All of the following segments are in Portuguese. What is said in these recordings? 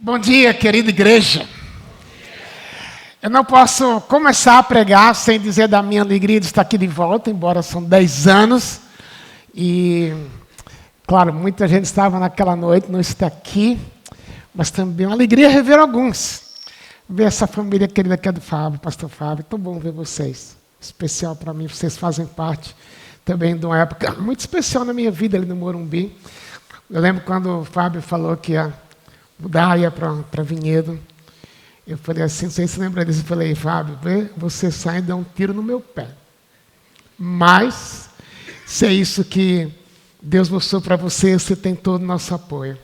Bom dia, querida igreja. Eu não posso começar a pregar sem dizer da minha alegria de estar aqui de volta, embora são 10 anos. E, claro, muita gente estava naquela noite, não está aqui, mas também é uma alegria rever alguns. Ver essa família querida que é do Fábio, pastor Fábio. Tão bom ver vocês. Especial para mim, vocês fazem parte também de uma época muito especial na minha vida ali no Morumbi. Eu lembro quando o Fábio falou que ia mudar, ia para Vinhedo. Eu falei assim, não sei se você lembra disso. Eu falei, Fábio, você sai e dá um tiro no meu pé. Mas, se é isso que Deus mostrou para você, você tem todo o nosso apoio.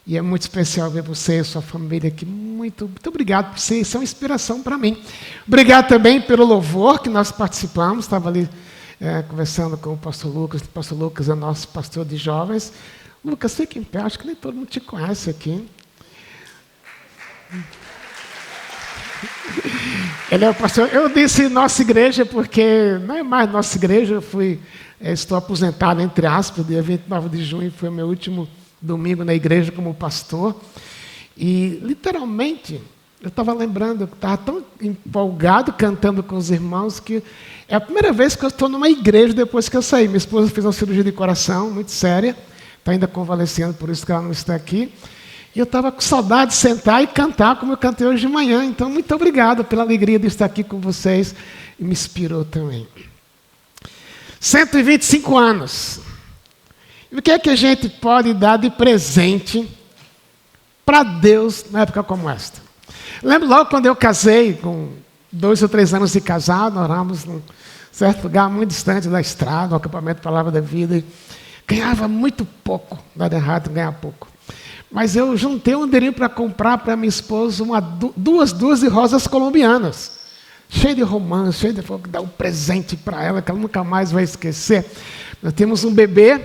E é muito especial ver você e sua família aqui. Muito obrigado por vocês, são inspiração para mim. Obrigado também pelo louvor que nós participamos. Estava ali conversando com o pastor Lucas. O pastor Lucas é nosso pastor de jovens. Lucas, fica em pé, acho que nem todo mundo te conhece aqui. Ele é o pastor. Eu disse nossa igreja porque não é mais nossa igreja. Estou aposentado, entre aspas, dia 29 de junho, foi o meu último domingo na igreja como pastor. E, literalmente, eu estava lembrando, eu estava tão empolgado cantando com os irmãos que é a primeira vez que eu estou numa igreja depois que eu saí. Minha esposa fez uma cirurgia de coração muito séria. Está ainda convalescendo, por isso que ela não está aqui. E eu estava com saudade de sentar e cantar como eu cantei hoje de manhã. Então, muito obrigado pela alegria de estar aqui com vocês. E me inspirou também. 125 anos. E o que é que a gente pode dar de presente para Deus numa época como esta? Lembro logo quando eu casei, com 2 ou 3 anos de casado, nós morávamos num certo lugar muito distante da estrada, no acampamento Palavra da Vida. E ganhava muito pouco, nada errado ganhar pouco. Mas eu juntei um dinheirinho para comprar para minha esposa duas de rosas colombianas. Cheio de romance, cheio de dar um presente para ela, que ela nunca mais vai esquecer. Nós temos um bebê,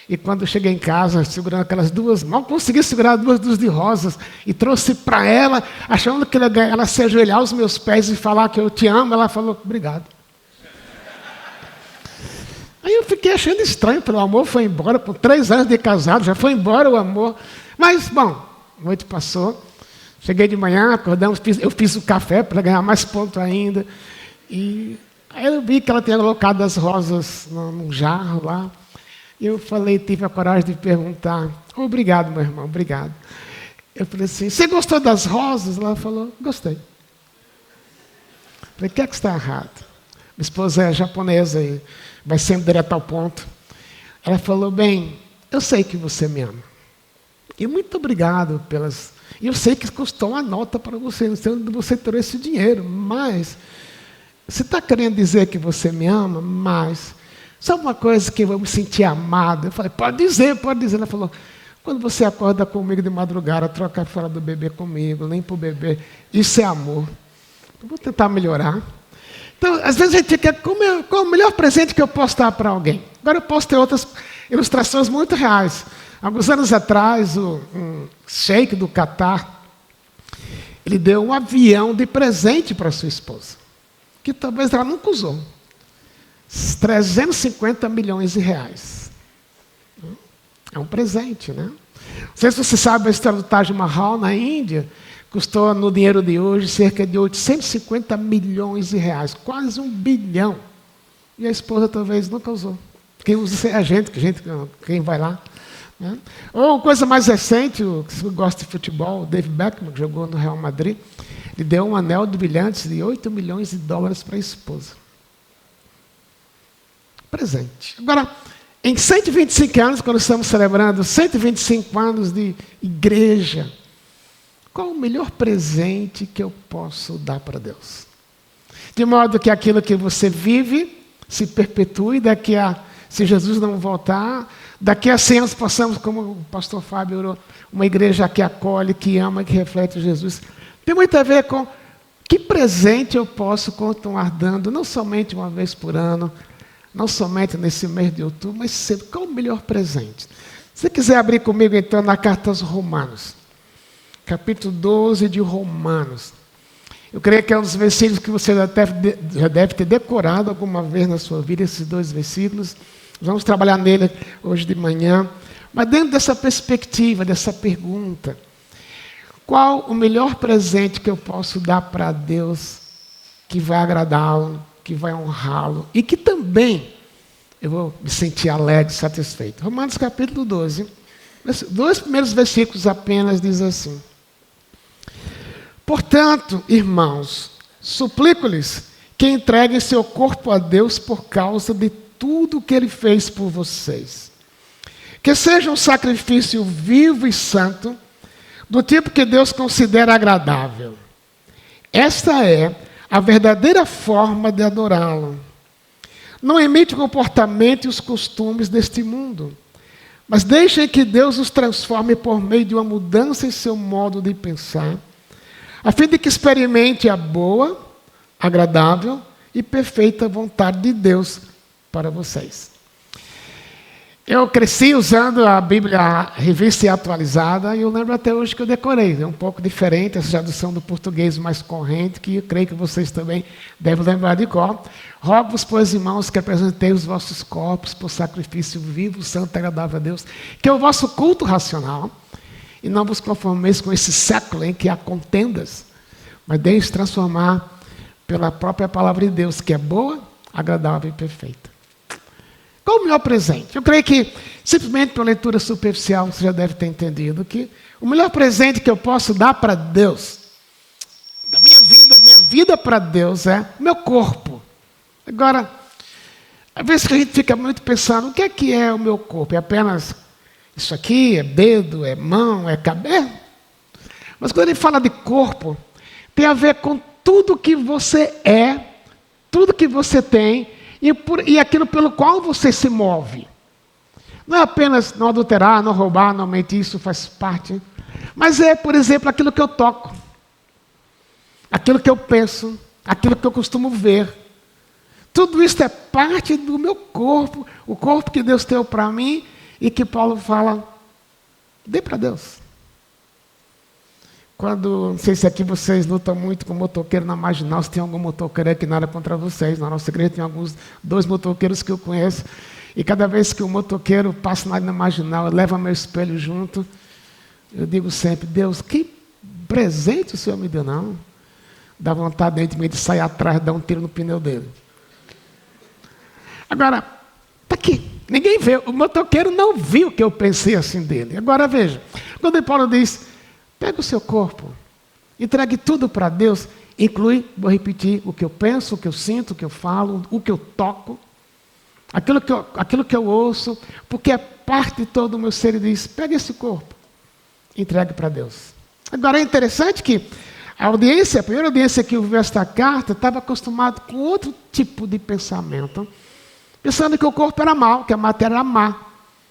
e quando eu cheguei em casa, segurando aquelas duas, mal consegui segurar 2 de rosas, e trouxe para ela, achando que ela se ajoelhar aos meus pés e falar que eu te amo, ela falou, obrigado. Aí eu fiquei achando estranho, o amor foi embora, por 3 anos de casado, já foi embora o amor. Mas, bom, a noite passou, cheguei de manhã, acordamos, eu fiz o café para ganhar mais ponto ainda. E aí eu vi que ela tinha colocado as rosas num jarro lá. E eu falei, tive a coragem de perguntar, obrigado, meu irmão, obrigado. Eu falei assim, você gostou das rosas? Ela falou, gostei. Eu falei, o que é que está errado? Minha esposa é japonesa e vai sempre direto ao ponto. Ela falou, bem, eu sei que você me ama. E muito obrigado pelas... E eu sei que custou uma nota para você, não sei onde você tirou esse dinheiro, mas... Você está querendo dizer que você me ama, mas... Sabe uma coisa que eu vou me sentir amado? Eu falei, pode dizer, pode dizer. Ela falou, quando você acorda comigo de madrugada, troca a fralda do bebê comigo, limpa o bebê, isso é amor. Eu vou tentar melhorar. Então, às vezes a gente quer, qual é o melhor presente que eu posso dar para alguém? Agora eu posso ter outras ilustrações muito reais. Alguns anos atrás, um sheik do Catar, ele deu um avião de presente para sua esposa, que talvez ela nunca usou. 350 milhões de reais. É um presente, né? Não sei se você sabe a história do Taj Mahal na Índia, custou no dinheiro de hoje cerca de 850 milhões de reais, quase 1 bilhão. E a esposa talvez nunca usou. Quem usa é a gente, quem vai lá. Né? Ou coisa mais recente, se gosta de futebol, o David Beckham, que jogou no Real Madrid, ele deu um anel de brilhantes de 8 milhões de dólares para a esposa. Presente. Agora, em 125 anos, quando estamos celebrando 125 anos de igreja, qual o melhor presente que eu posso dar para Deus? De modo que aquilo que você vive se perpetue, se Jesus não voltar, daqui a 100 anos possamos, como o pastor Fábio orou, uma igreja que acolhe, que ama, que reflete Jesus. Tem muito a ver com que presente eu posso continuar dando, não somente uma vez por ano, não somente nesse mês de outubro, mas sempre. Qual o melhor presente? Se você quiser abrir comigo, então, na carta aos Romanos, capítulo 12 de Romanos. Eu creio que é um dos versículos que você já deve ter decorado alguma vez na sua vida, esses 2 versículos. Vamos trabalhar nele hoje de manhã. Mas dentro dessa perspectiva, dessa pergunta, qual o melhor presente que eu posso dar para Deus que vai agradá-lo, que vai honrá-lo e que também eu vou me sentir alegre, satisfeito. Romanos capítulo 12, 2 primeiros versículos apenas diz assim: portanto, irmãos, suplico-lhes que entreguem seu corpo a Deus por causa de tudo que Ele fez por vocês. Que seja um sacrifício vivo e santo, do tipo que Deus considera agradável. Esta é a verdadeira forma de adorá-lo. Não imite o comportamento e os costumes deste mundo, mas deixem que Deus os transforme por meio de uma mudança em seu modo de pensar, a fim de que experimente a boa, agradável e perfeita vontade de Deus para vocês. Eu cresci usando a Bíblia Revista e Atualizada, e eu lembro até hoje que eu decorei. É um pouco diferente essa tradução do português mais corrente, que eu creio que vocês também devem lembrar de cor. Rogo-vos, pois, irmãos, que apresentei os vossos corpos por sacrifício vivo, santo e agradável a Deus, que é o vosso culto racional, e não vos conformeis com esse século em que há contendas, mas deixe transformar pela própria palavra de Deus, que é boa, agradável e perfeita. Qual o melhor presente? Eu creio que, simplesmente pela leitura superficial, você já deve ter entendido que o melhor presente que eu posso dar para Deus, da minha vida para Deus, é o meu corpo. Agora, às vezes que a gente fica muito pensando, o que é o meu corpo? É apenas isso aqui? É dedo? É mão? É cabeça? Mas quando ele fala de corpo, tem a ver com tudo que você é, tudo que você tem, e aquilo pelo qual você se move. Não é apenas não adulterar, não roubar, não mentir, isso faz parte. Mas é, por exemplo, aquilo que eu toco, aquilo que eu penso, aquilo que eu costumo ver. Tudo isso é parte do meu corpo, o corpo que Deus deu para mim e que Paulo fala, dê para Deus. Quando, não sei se aqui vocês lutam muito com motoqueiro na Marginal, se tem algum motoqueiro aqui, nada contra vocês. Na nossa igreja tem 2 motoqueiros que eu conheço. E cada vez que o motoqueiro passa na Marginal, leva meu espelho junto, eu digo sempre, Deus, que presente o Senhor me deu, não. Dá vontade dentro de mim de sair atrás, dar um tiro no pneu dele. Agora, está aqui, ninguém vê. O motoqueiro não viu o que eu pensei assim dele. Agora veja, quando Paulo diz, pega o seu corpo, entregue tudo para Deus, inclui, vou repetir, o que eu penso, o que eu sinto, o que eu falo, o que eu toco, aquilo que eu ouço, porque é parte de todo o meu ser. E diz, pega esse corpo, entregue para Deus. Agora é interessante que a primeira audiência que ouviu esta carta, estava acostumado com outro tipo de pensamento, pensando que o corpo era mau, que a matéria era má.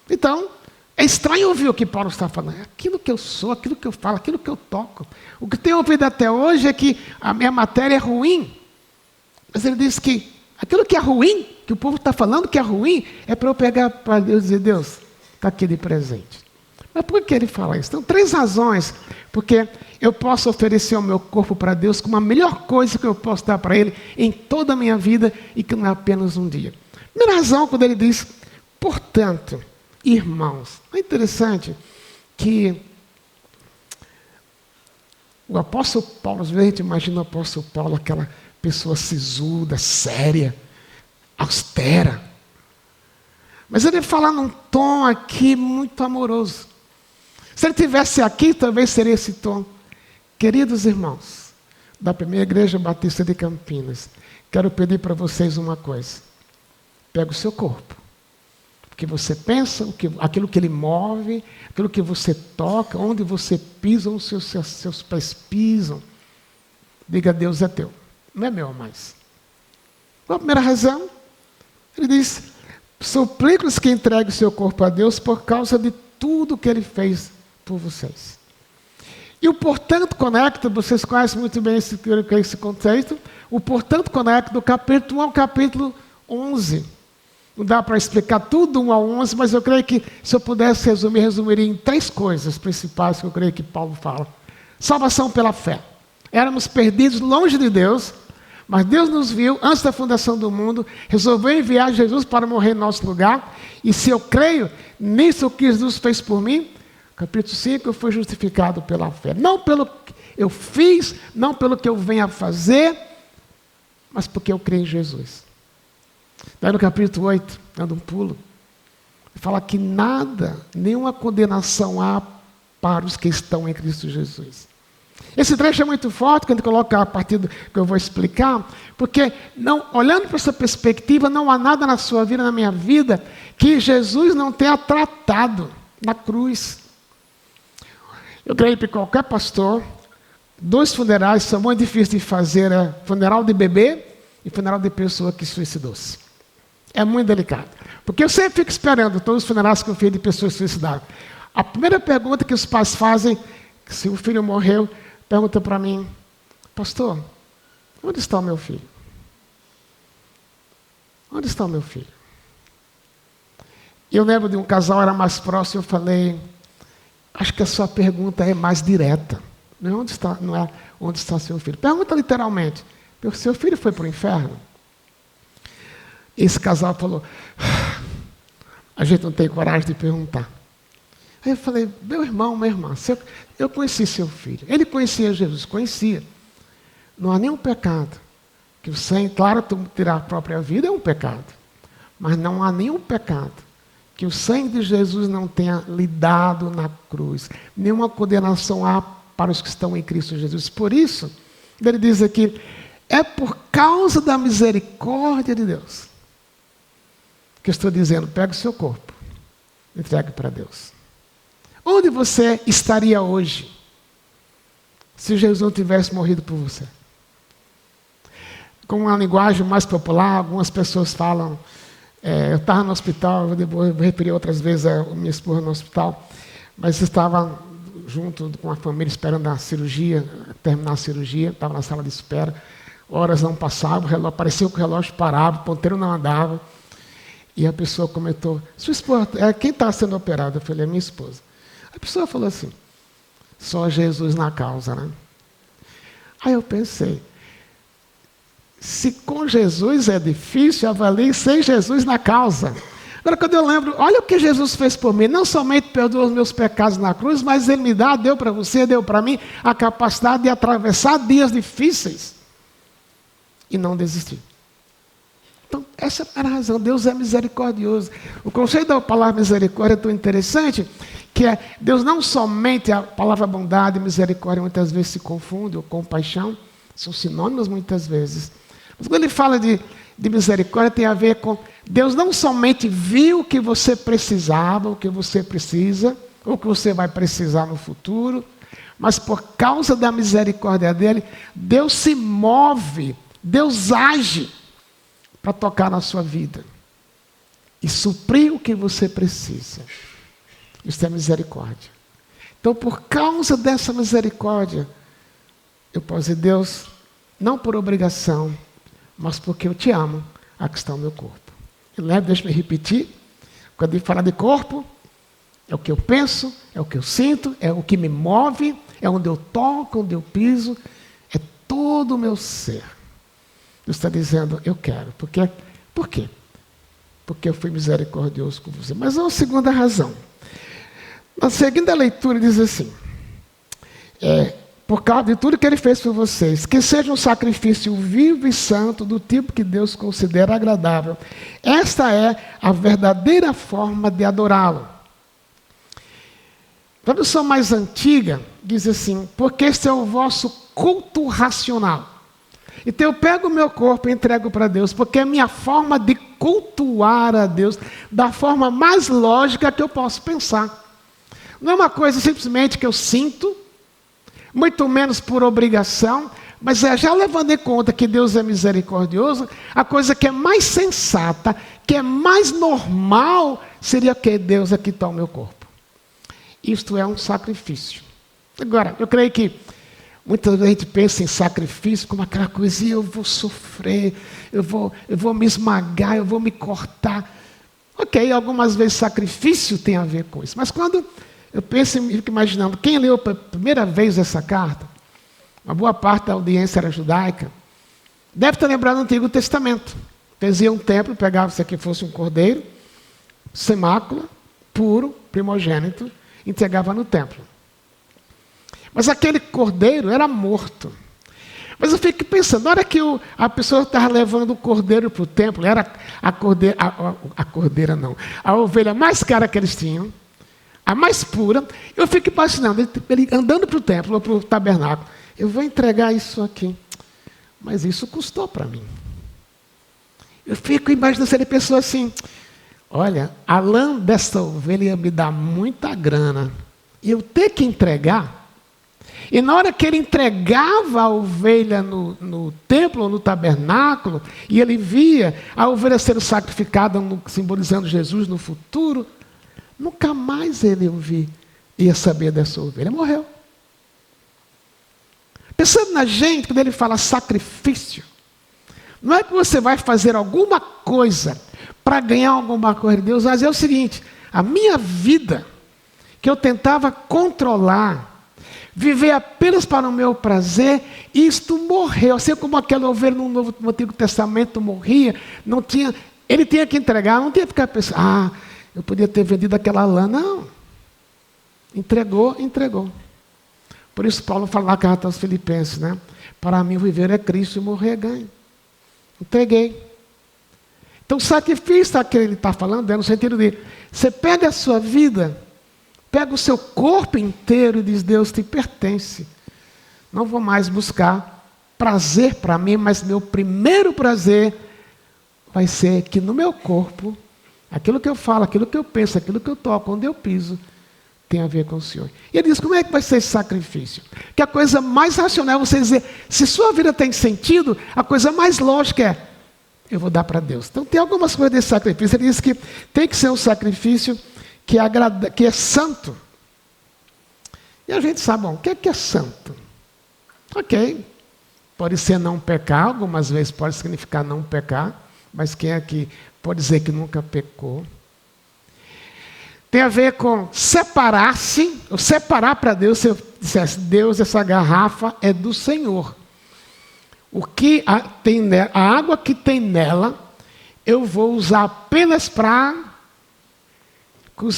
Então, é estranho ouvir o que Paulo está falando. Aquilo que eu sou, aquilo que eu falo, aquilo que eu toco. O que tenho ouvido até hoje é que a minha matéria é ruim. Mas ele diz que aquilo que é ruim, que o povo está falando que é ruim, é para eu pegar para Deus e dizer, Deus, está aqui de presente. Mas por que ele fala isso? Então, 3 razões. Porque eu posso oferecer o meu corpo para Deus como a melhor coisa que eu posso dar para Ele em toda a minha vida e que não é apenas um dia. Primeira razão, quando ele diz, portanto, irmãos. É interessante que o apóstolo Paulo, às vezes a gente imagina o apóstolo Paulo, aquela pessoa sisuda, séria, austera. Mas ele fala num tom aqui muito amoroso. Se ele estivesse aqui, talvez seria esse tom. Queridos irmãos da primeira igreja batista de Campinas, quero pedir para vocês uma coisa. Pega o seu corpo. O que você pensa, aquilo que ele move, aquilo que você toca, onde você pisa, onde seus pés pisam. Diga, Deus é teu. Não é meu mais. Qual a primeira razão? Ele diz, suplico-lhes que entregue o seu corpo a Deus por causa de tudo que Ele fez por vocês. E o portanto conecta, vocês conhecem muito bem esse contexto, o portanto conecta do capítulo 1 ao capítulo 11. Não dá para explicar tudo 1 ao 11, mas eu creio que se eu pudesse resumir, resumiria em 3 coisas principais que eu creio que Paulo fala. Salvação pela fé. Éramos perdidos longe de Deus, mas Deus nos viu antes da fundação do mundo, resolveu enviar Jesus para morrer em nosso lugar, e se eu creio nisso que Jesus fez por mim, Capítulo 5, eu fui justificado pela fé. Não pelo que eu fiz, não pelo que eu venho a fazer, mas porque eu creio em Jesus. Daí no capítulo 8, dando um pulo, fala que nada, nenhuma condenação há para os que estão em Cristo Jesus. Esse trecho é muito forte, quando coloca a partir do que eu vou explicar, porque olhando para essa perspectiva, não há nada na sua vida, na minha vida, que Jesus não tenha tratado na cruz. Eu creio que qualquer pastor, 2 funerais são muito difíceis de fazer, funeral de bebê e funeral de pessoa que suicidou-se. É muito delicado. Porque eu sempre fico esperando todos os funerais que eu fiz de pessoas suicidadas. A primeira pergunta que os pais fazem, se o filho morreu, pergunta para mim, pastor, onde está o meu filho? Onde está o meu filho? Eu lembro de um casal, era mais próximo, eu falei, acho que a sua pergunta é mais direta. Não é onde está seu filho. Pergunta literalmente, seu filho foi para o inferno? Esse casal falou, a gente não tem coragem de perguntar. Aí eu falei, meu irmão, minha irmã, eu conheci seu filho. Ele conhecia Jesus, conhecia. Não há nenhum pecado. Que o sangue, claro, tirar a própria vida é um pecado. Mas não há nenhum pecado que o sangue de Jesus não tenha lhe dado na cruz. Nenhuma condenação há para os que estão em Cristo Jesus. Por isso, ele diz aqui, é por causa da misericórdia de Deus que eu estou dizendo, pegue o seu corpo, entregue para Deus. Onde você estaria hoje se Jesus não tivesse morrido por você? Com uma linguagem mais popular, algumas pessoas falam, eu estava no hospital, eu vou referir outras vezes a minha esposa no hospital, mas estava junto com a família esperando a cirurgia, terminar a cirurgia, estava na sala de espera, horas não passavam, o relógio, parecia que o relógio parava, o ponteiro não andava, e a pessoa comentou, sua esposa, quem está sendo operado? Eu falei, é minha esposa. A pessoa falou assim, só Jesus na causa, né? Aí eu pensei, se com Jesus é difícil, avalie sem Jesus na causa. Agora, quando eu lembro, olha o que Jesus fez por mim, não somente perdoou os meus pecados na cruz, mas Ele me deu para você, deu para mim, a capacidade de atravessar dias difíceis e não desistir. Então, essa era a razão, Deus é misericordioso. O conceito da palavra misericórdia é tão interessante, que Deus não somente a palavra bondade e misericórdia muitas vezes se confunde, ou compaixão, são sinônimos muitas vezes. Mas quando ele fala de misericórdia, tem a ver com Deus não somente viu o que você precisava, o que você precisa, ou o que você vai precisar no futuro, mas por causa da misericórdia dele, Deus se move, Deus age para tocar na sua vida e suprir o que você precisa. Isso é misericórdia. Então, por causa dessa misericórdia, eu posso dizer, Deus, não por obrigação, mas porque eu te amo, aqui está o meu corpo. Deixa-me repetir, quando ele fala de corpo, é o que eu penso, é o que eu sinto, é o que me move, é onde eu toco, onde eu piso, é todo o meu ser. Deus está dizendo, eu quero. Por quê? Porque eu fui misericordioso com você. Mas há uma segunda razão. Na segunda leitura diz assim, por causa de tudo que Ele fez por vocês, que seja um sacrifício vivo e santo, do tipo que Deus considera agradável. Esta é a verdadeira forma de adorá-lo. A tradução mais antiga diz assim, porque este é o vosso culto racional. Então eu pego o meu corpo e entrego para Deus, porque é a minha forma de cultuar a Deus, da forma mais lógica que eu posso pensar. Não é uma coisa simplesmente que eu sinto, muito menos por obrigação, mas já levando em conta que Deus é misericordioso, a coisa que é mais sensata, que é mais normal, seria que Deus aqui está o meu corpo. Isto é um sacrifício. Agora, eu creio que muitas vezes a gente pensa em sacrifício como aquela coisinha, eu vou sofrer, eu vou me esmagar, eu vou me cortar. Ok, algumas vezes sacrifício tem a ver com isso, mas quando eu penso e fico imaginando, quem leu pela primeira vez essa carta, uma boa parte da audiência era judaica, deve ter lembrado do Antigo Testamento. Fazia um templo, pegava se aqui fosse um cordeiro, sem mácula, puro, primogênito, entregava no templo. Mas aquele cordeiro era morto. Mas eu fico pensando, na hora que a pessoa estava levando o cordeiro para o templo, era a ovelha mais cara que eles tinham, a mais pura, eu fico imaginando, ele andando para o templo ou para o tabernáculo, eu vou entregar isso aqui, mas isso custou para mim. Eu fico imaginando se ele pensou assim, olha, a lã dessa ovelha ia me dar muita grana, e eu ter que entregar. E na hora que ele entregava a ovelha no templo ou no tabernáculo, e ele via a ovelha sendo sacrificada, simbolizando Jesus no futuro, nunca mais ele ia saber dessa ovelha. Morreu. Pensando na gente, quando ele fala sacrifício, não é que você vai fazer alguma coisa para ganhar alguma coisa de Deus, mas é o seguinte, a minha vida, que eu tentava controlar, viver apenas para o meu prazer, isto morreu. Assim como aquela ovelha no Antigo Testamento morria, ele tinha que entregar, não tinha que ficar pensando, eu podia ter vendido aquela lã. Não. Entregou. Por isso Paulo fala na carta aos Filipenses, né? Para mim viver é Cristo e morrer é ganho. Entreguei. Então o sacrifício que ele está falando é no sentido de, você pega a sua vida, pega o seu corpo inteiro e diz, Deus te pertence. Não vou mais buscar prazer para mim, mas meu primeiro prazer vai ser que no meu corpo, aquilo que eu falo, aquilo que eu penso, aquilo que eu toco, onde eu piso, tem a ver com o Senhor. E ele diz, como é que vai ser esse sacrifício? Que a coisa mais racional é você dizer, se sua vida tem sentido, a coisa mais lógica é, eu vou dar para Deus. Então tem algumas coisas desse sacrifício. Ele diz que tem que ser um sacrifício que é santo. E a gente sabe, bom, o que é santo? Ok, pode ser não pecar, algumas vezes pode significar não pecar, mas quem aqui pode dizer que nunca pecou? Tem a ver com separar-se, ou separar para Deus, se eu dissesse, Deus, essa garrafa é do Senhor. O que tem nela, a água que tem nela, eu vou usar apenas para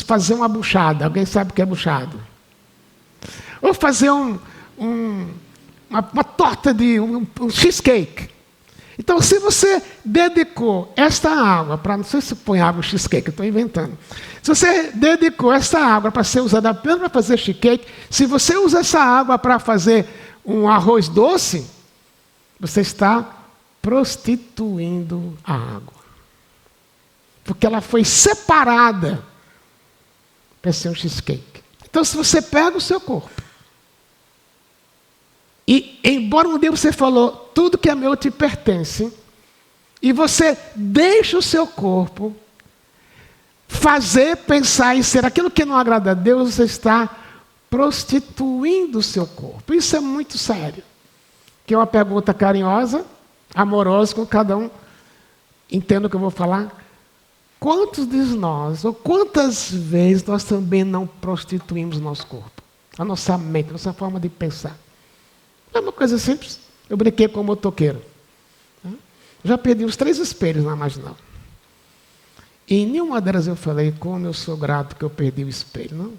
fazer uma buchada. Alguém sabe o que é buchado? Ou fazer uma torta de um cheesecake. Então, se você dedicou esta água para, não sei se põe água cheesecake, eu estou inventando. Se você dedicou esta água para ser usada apenas para fazer cheesecake, se você usa essa água para fazer um arroz doce, você está prostituindo a água. Porque ela foi separada para ser um cheesecake. Então, se você pega o seu corpo, e embora um dia você falou, tudo que é meu te pertence, e você deixa o seu corpo fazer, pensar e ser aquilo que não agrada a Deus, você está prostituindo o seu corpo. Isso é muito sério. Que é uma pergunta carinhosa, amorosa, com cada um. Entenda o que eu vou falar. Quantos de nós, ou quantas vezes nós também não prostituímos o nosso corpo? A nossa mente, a nossa forma de pensar. É uma coisa simples. Eu brinquei com o motoqueiro. Já perdi uns 3 espelhos na marginal. E em nenhuma delas eu falei, como eu sou grato que eu perdi o espelho. Não.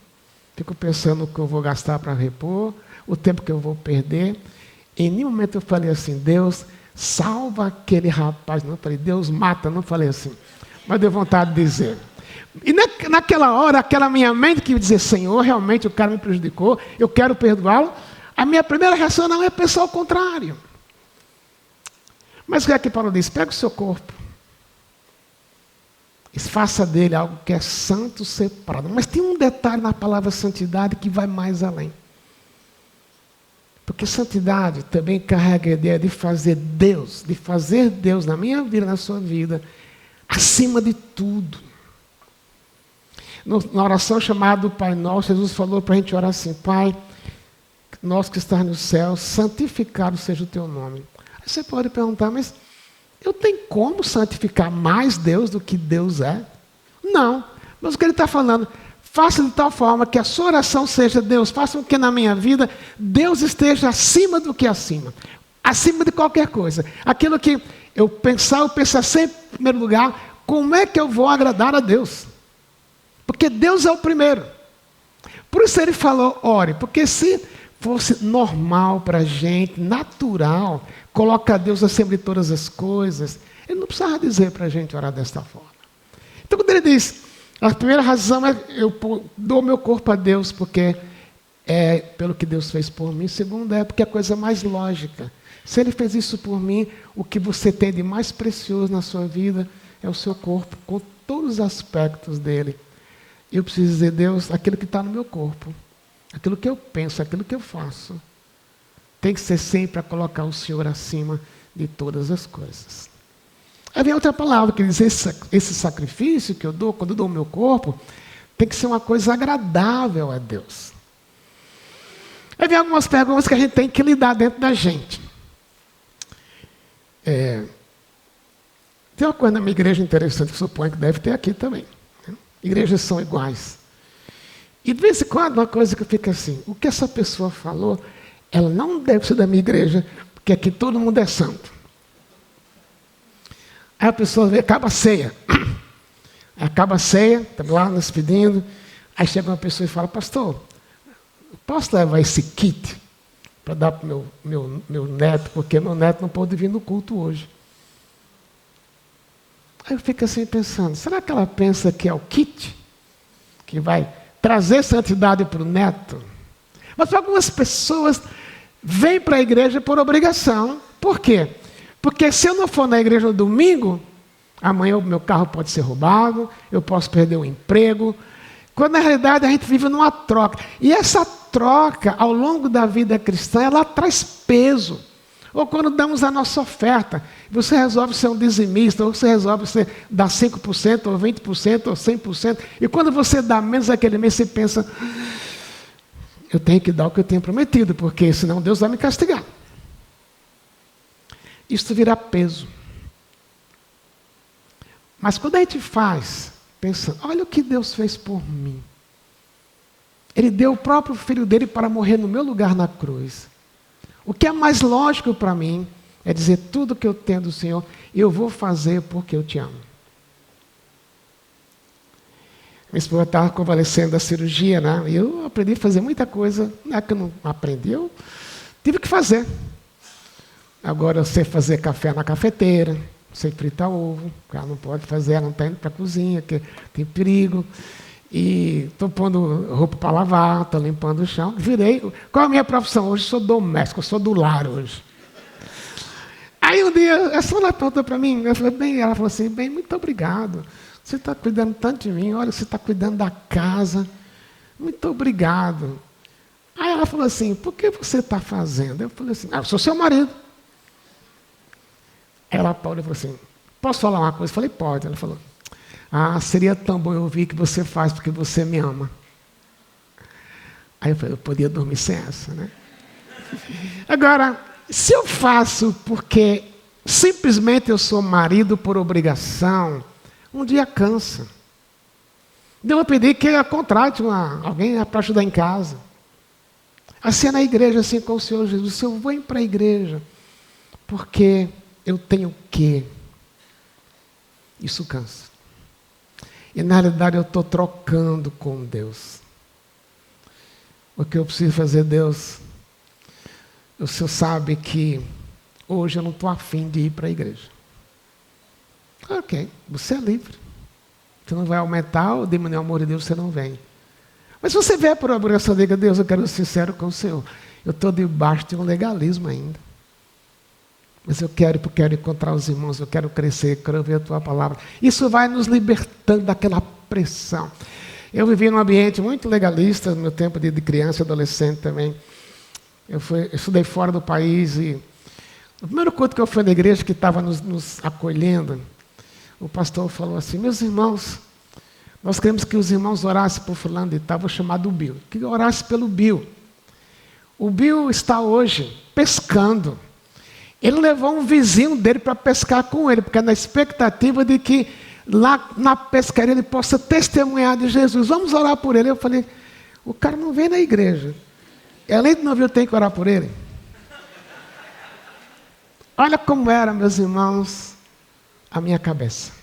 Fico pensando o que eu vou gastar para repor, o tempo que eu vou perder. Em nenhum momento eu falei assim, Deus, salva aquele rapaz. Não falei, Deus mata. Não falei assim. Mas deu vontade de dizer. E naquela hora, aquela minha mente que ia dizer, Senhor, realmente o cara me prejudicou, eu quero perdoá-lo. A minha primeira reação não é pensar o contrário. Mas o que é que Paulo diz? Pega o seu corpo e faça dele algo que é santo, separado. Mas tem um detalhe na palavra santidade que vai mais além. Porque santidade também carrega a ideia de fazer Deus na minha vida, na sua vida, acima de tudo. Na oração chamada Pai Nosso, Jesus falou para a gente orar assim, Pai, nós que estás no céu, santificado seja o teu nome. Aí você pode perguntar, mas eu tenho como santificar mais Deus do que Deus é? Não. Mas o que ele está falando, faça de tal forma que a sua oração seja, Deus, faça com que na minha vida Deus esteja acima do que acima. Acima de qualquer coisa. Aquilo que eu pensar sempre em primeiro lugar, como é que eu vou agradar a Deus? Porque Deus é o primeiro. Por isso ele falou, ore, porque se fosse normal para a gente, natural, coloca Deus acima de todas as coisas, ele não precisava dizer para a gente orar desta forma. Então quando ele diz, a primeira razão é eu dou meu corpo a Deus, porque é pelo que Deus fez por mim. Segunda é porque é a coisa mais lógica. Se ele fez isso por mim, o que você tem de mais precioso na sua vida é o seu corpo, com todos os aspectos dele. Eu preciso dizer, Deus, aquilo que está no meu corpo, aquilo que eu penso, aquilo que eu faço, tem que ser sempre para colocar o Senhor acima de todas as coisas. Aí vem outra palavra que diz, esse sacrifício que eu dou, quando eu dou o meu corpo, tem que ser uma coisa agradável a Deus. Aí vem algumas perguntas que a gente tem que lidar dentro da gente. Tem uma coisa na minha igreja interessante que suponho que deve ter aqui também. Igrejas são iguais. E de vez em quando uma coisa que fica assim, o que essa pessoa falou, ela não deve ser da minha igreja, porque aqui todo mundo é santo. Aí a pessoa vê, acaba a ceia. Acaba a ceia, está lá nos pedindo, aí chega uma pessoa e fala, pastor, posso levar esse kit para dar para o meu neto, porque meu neto não pode vir no culto hoje. Aí eu fico assim pensando, será que ela pensa que é o kit que vai trazer santidade para o neto? Mas algumas pessoas vêm para a igreja por obrigação. Por quê? Porque se eu não for na igreja no domingo, amanhã o meu carro pode ser roubado, eu posso perder o emprego. Quando na realidade a gente vive numa troca. E essa troca, ao longo da vida cristã, ela traz peso. Ou quando damos a nossa oferta, você resolve ser um dizimista, ou você resolve dar 5%, ou 20%, ou 100%. E quando você dá menos aquele mês, você pensa, eu tenho que dar o que eu tenho prometido, porque senão Deus vai me castigar. Isso vira peso. Mas quando a gente faz, pensando, olha o que Deus fez por mim. Ele deu o próprio filho dele para morrer no meu lugar na cruz. O que é mais lógico para mim é dizer tudo que eu tenho do Senhor, eu vou fazer porque eu te amo. Minha esposa estava convalescendo da cirurgia, né? E eu aprendi a fazer muita coisa. Não é que eu não aprendi, eu tive que fazer. Agora eu sei fazer café na cafeteira, sei fritar ovo, ela não pode fazer, ela não está indo para a cozinha, porque tem perigo. E estou pondo roupa para lavar, estou limpando o chão. Virei. Qual é a minha profissão? Hoje sou doméstico, eu sou do lar hoje. Aí um dia, a senhora perguntou para mim, eu falei, bem, ela falou assim, bem, muito obrigado. Você está cuidando tanto de mim, olha, você está cuidando da casa. Muito obrigado. Aí ela falou assim, por que você está fazendo? Eu falei assim, eu sou seu marido. Ela falou assim, posso falar uma coisa? Eu falei, pode. Ela falou, seria tão bom eu ouvir que você faz porque você me ama. Aí eu falei, eu podia dormir sem essa, né? Agora, se eu faço porque simplesmente eu sou marido por obrigação, um dia cansa. Eu vou pedir que ela contrate alguém para ajudar em casa. Assim é na igreja, assim com o Senhor Jesus. Se eu vou ir para a igreja porque eu tenho que, isso cansa. E na realidade eu estou trocando com Deus. O que eu preciso fazer, Deus? O Senhor sabe que hoje eu não estou afim de ir para a igreja. Ok, você é livre. Você não vai aumentar ou diminuir o amor de Deus, você não vem. Mas se você vier por obrigação, diga, Deus, eu quero ser sincero com o Senhor. Eu estou debaixo de um legalismo ainda. Mas eu quero encontrar os irmãos, eu quero crescer, quero ouvir a tua palavra. Isso vai nos libertando daquela pressão. Eu vivi num ambiente muito legalista, no meu tempo de criança e adolescente também. Eu estudei fora do país e no primeiro culto que eu fui na igreja, que estava nos acolhendo, o pastor falou assim, meus irmãos, nós queremos que os irmãos orassem por fulano e tal, vou chamar do Bill, que orasse pelo Bill. O Bill está hoje pescando. Ele levou um vizinho dele para pescar com ele, porque é na expectativa de que lá na pescaria ele possa testemunhar de Jesus. Vamos orar por ele. Eu falei, o cara não vem na igreja. Além de não vir, eu tenho que orar por ele. Olha como era, meus irmãos, a minha cabeça.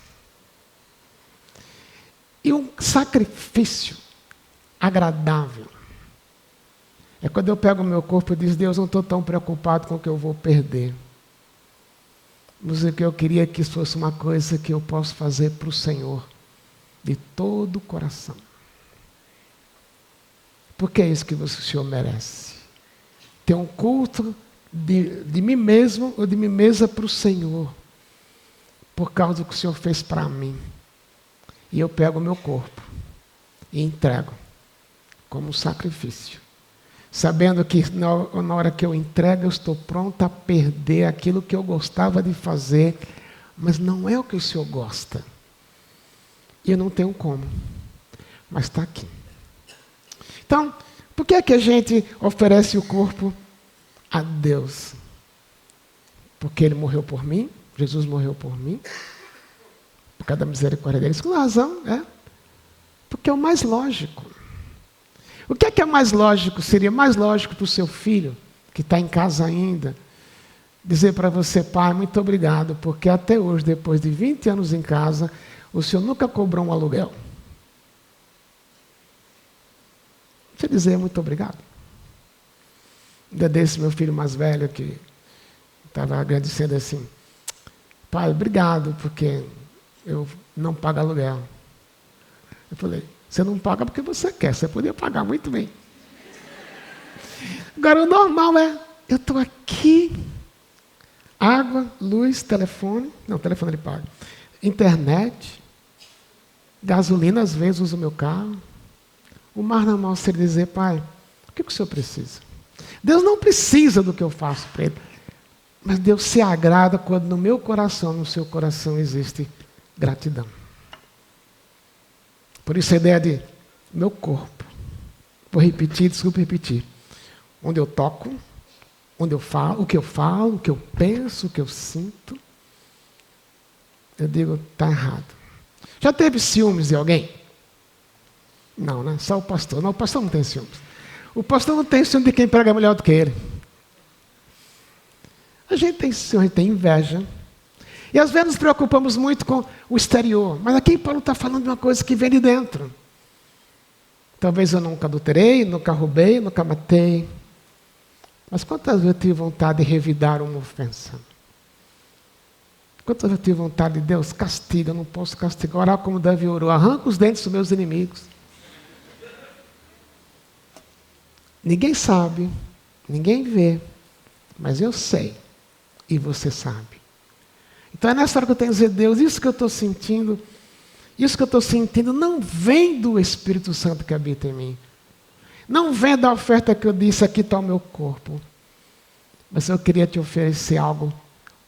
E um sacrifício agradável É quando eu pego o meu corpo e digo, Deus, não estou tão preocupado com o que eu vou perder. Mas o que eu queria que isso fosse uma coisa que eu posso fazer para o Senhor, de todo o coração. Porque é isso que o Senhor merece. Ter um culto de mim mesmo ou de mim mesma para o Senhor. Por causa do que o Senhor fez para mim. E eu pego o meu corpo e entrego como um sacrifício. Sabendo que na hora que eu entrego, eu estou pronta a perder aquilo que eu gostava de fazer, mas não é o que o Senhor gosta. E eu não tenho como, mas está aqui. Então, por que é que a gente oferece o corpo a Deus? Porque Ele morreu por mim, Jesus morreu por mim, por causa da misericórdia dele. Com razão, porque é o mais lógico. O que é mais lógico? Seria mais lógico para o seu filho, que está em casa ainda, dizer para você, pai, muito obrigado, porque até hoje, depois de 20 anos em casa, o senhor nunca cobrou um aluguel. Você dizer muito obrigado. Ainda desse meu filho mais velho que estava agradecendo assim, pai, obrigado, porque eu não pago aluguel. Eu falei, você não paga porque você quer, você poderia pagar muito bem. Agora, o normal eu estou aqui, água, luz, telefone, não, telefone ele paga, internet, gasolina, às vezes uso o meu carro. O mais normal seria dizer, pai, o que o senhor precisa? Deus não precisa do que eu faço para Ele, mas Deus se agrada quando no meu coração, no seu coração, existe gratidão. Por isso a ideia de meu corpo. Vou repetir, desculpa repetir. Onde eu toco, onde eu falo, o que eu penso, o que eu sinto. Eu digo, está errado. Já teve ciúmes de alguém? Não, né? Só o pastor. Não, o pastor não tem ciúmes. O pastor não tem ciúmes de quem prega melhor do que ele. A gente tem ciúmes, a gente tem inveja. E às vezes nos preocupamos muito com o exterior. Mas aqui Paulo está falando de uma coisa que vem de dentro. Talvez eu nunca adulterei, nunca roubei, nunca matei. Mas quantas vezes eu tive vontade de revidar uma ofensa? Quantas vezes eu tive vontade de Deus, castiga, eu não posso castigar. Orar como Davi orou, arranca os dentes dos meus inimigos. Ninguém sabe, ninguém vê, mas eu sei, e você sabe. Então é nessa hora que eu tenho que dizer, Deus, isso que eu estou sentindo não vem do Espírito Santo que habita em mim. Não vem da oferta que eu disse, aqui está o meu corpo. Mas eu queria te oferecer algo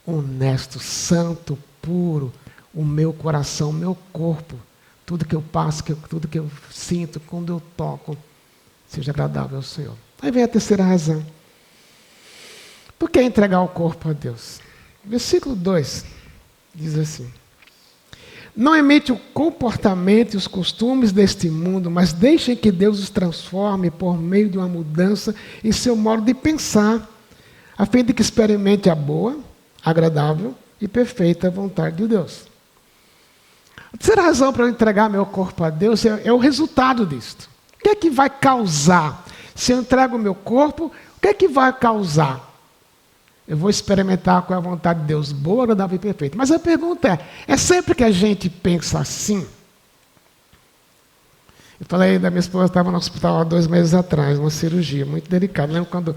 honesto, santo, puro, o meu coração, o meu corpo, tudo que eu passo, tudo que eu sinto, quando eu toco, seja agradável ao Senhor. Aí vem a terceira razão. Por que entregar o corpo a Deus? Versículo 2 diz assim: não imite o comportamento e os costumes deste mundo, mas deixem que Deus os transforme por meio de uma mudança em seu modo de pensar, a fim de que experimente a boa, agradável e perfeita vontade de Deus. A terceira razão para eu entregar meu corpo a Deus é o resultado disto. O que é que vai causar? Se eu entrego o meu corpo, o que é que vai causar? Eu vou experimentar com a vontade de Deus, boa, agradável e perfeita. Mas a pergunta é sempre que a gente pensa assim? Eu falei da minha esposa, estava no hospital há 2 meses atrás, uma cirurgia muito delicada. Lembro quando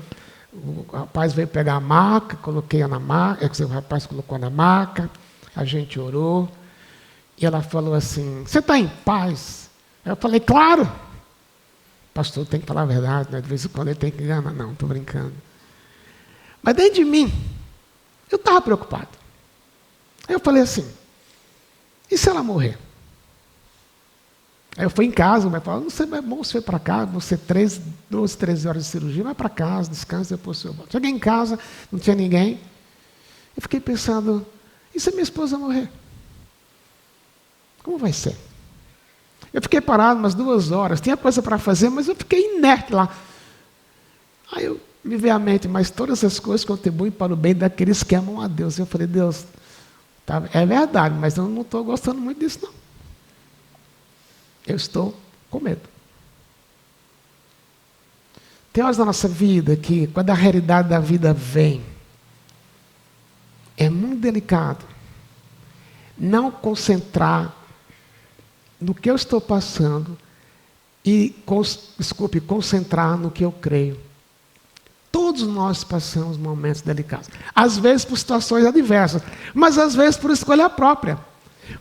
o rapaz veio pegar a maca, coloquei-a na maca, o rapaz colocou na maca, a gente orou, e ela falou assim, você está em paz? Eu falei, claro. Pastor, tem que falar a verdade, né? De vez em quando ele tem que enganar. Não, estou brincando. Mas dentro de mim, eu estava preocupado. Aí eu falei assim, e se ela morrer? Aí eu fui em casa, o médico falou, não sei, é bom você ir para casa, você 12, 13 horas de cirurgia, vai para casa, descansa, depois você volta. Cheguei em casa, não tinha ninguém. Eu fiquei pensando, e se minha esposa morrer? Como vai ser? Eu fiquei parado umas 2 horas, tinha coisa para fazer, mas eu fiquei inerte lá. Aí me veio à mente, mas todas as coisas contribuem para o bem daqueles que amam a Deus. Eu falei, Deus, tá, é verdade, mas eu não estou gostando muito disso, não. Eu estou com medo. Tem horas na nossa vida que, quando a realidade da vida vem, é muito delicado não concentrar no que eu estou passando e, concentrar no que eu creio. Todos nós passamos momentos delicados. Às vezes por situações adversas, mas às vezes por escolha própria.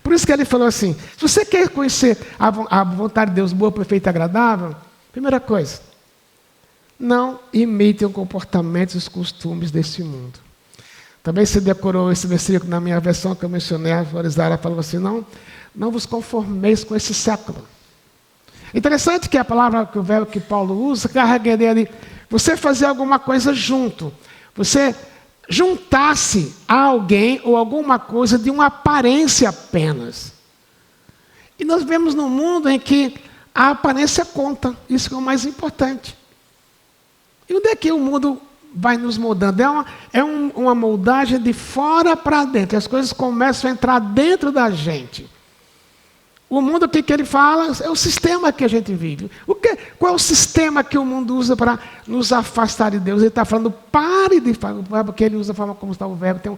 Por isso que ele falou assim, se você quer conhecer a vontade de Deus boa, perfeita e agradável, primeira coisa, não imitem os comportamentos e os costumes desse mundo. Também se decorou esse versículo na minha versão que eu mencionei, a Florizara falou assim, não vos conformeis com esse século. Interessante que a palavra que o verbo que Paulo usa, carrega a ideia de você fazer alguma coisa junto. Você juntar-se a alguém ou alguma coisa de uma aparência apenas. E nós vemos num mundo em que a aparência conta. Isso é o mais importante. E onde é que o mundo vai nos moldando? Uma moldagem de fora para dentro. As coisas começam a entrar dentro da gente. O mundo, o que ele fala? É o sistema que a gente vive. Qual é o sistema que o mundo usa para nos afastar de Deus? Ele está falando, pare de falar. O verbo que ele usa, a forma como está o verbo, tem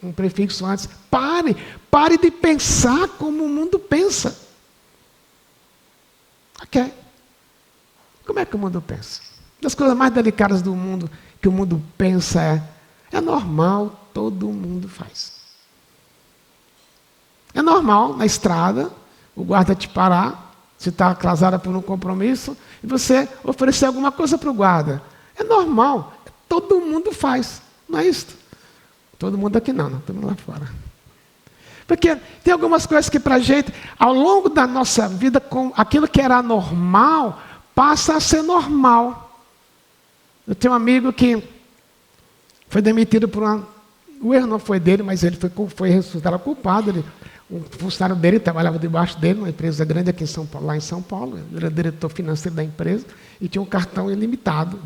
um prefixo antes. Pare de pensar como o mundo pensa. Ok. Como é que o mundo pensa? Uma das coisas mais delicadas do mundo, que o mundo pensa é normal, todo mundo faz. É normal, na estrada, o guarda te parar, se está atrasada por um compromisso, e você oferecer alguma coisa para o guarda. É normal, todo mundo faz, não é isso? Todo mundo aqui não, todo mundo lá fora. Porque tem algumas coisas que para a gente, ao longo da nossa vida, aquilo que era normal, passa a ser normal. Eu tenho um amigo que foi demitido por o erro não foi dele, mas ele foi resultado culpado. Um funcionário dele trabalhava debaixo dele, numa empresa grande aqui em São Paulo, lá em São Paulo. Ele era diretor financeiro da empresa e tinha um cartão ilimitado,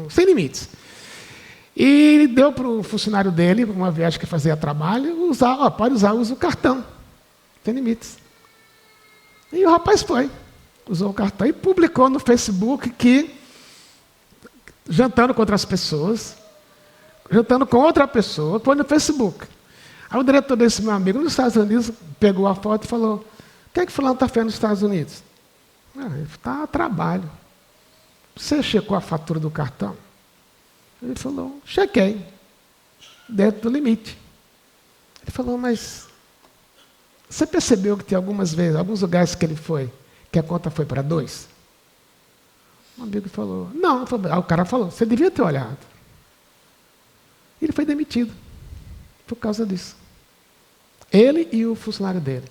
sem limites. E ele deu para o funcionário dele, uma viagem que fazia trabalho, usa o cartão, sem limites. E o rapaz usou o cartão e publicou no Facebook que, jantando com outras pessoas, jantando com outra pessoa, põe no Facebook. Aí o diretor desse meu amigo nos Estados Unidos pegou a foto e falou, o que é que fulano está fazendo nos Estados Unidos? Ele está a trabalho. Você checou a fatura do cartão? Ele falou, chequei, dentro do limite. Ele falou, mas você percebeu que tem algumas vezes, alguns lugares que ele foi, que a conta foi para 2? Um amigo falou, não. Aí o cara falou, você devia ter olhado. Ele foi demitido por causa disso. Ele e o funcionário dele.